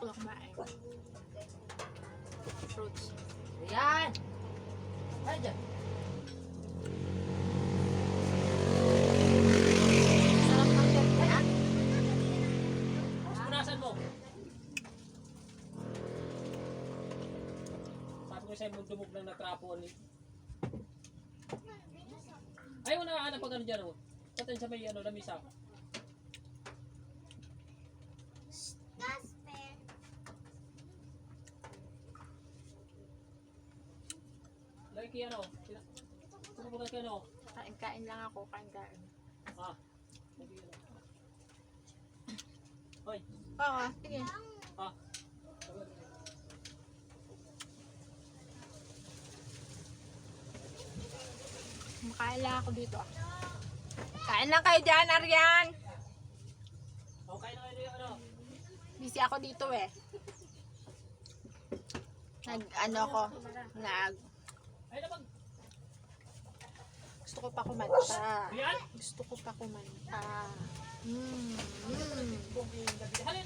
ko lang kumain. Fruits. Ayan! Ay, dyan. Sarap ng ganda. Punasan mo. Sabi ko sa'yo, dumog lang na trapo ni. Ayaw na hanap pag ano dyan, oh. Patayin sa may ano, lamisa. Lagi kaya ano? Ano pagkat kaya ano? Kain-kain lang ako, kain-kain. Ah. Lagi ano? Hoy. Oo, sige. Ah. Makain lang ako dito. Kain lang kayo dyan, Arian. Okay na kayo ano? Busy ako dito eh. Ay na bang. Gusto ko pa kumanta. Yan? Gusto ko pa kumanta. Halina.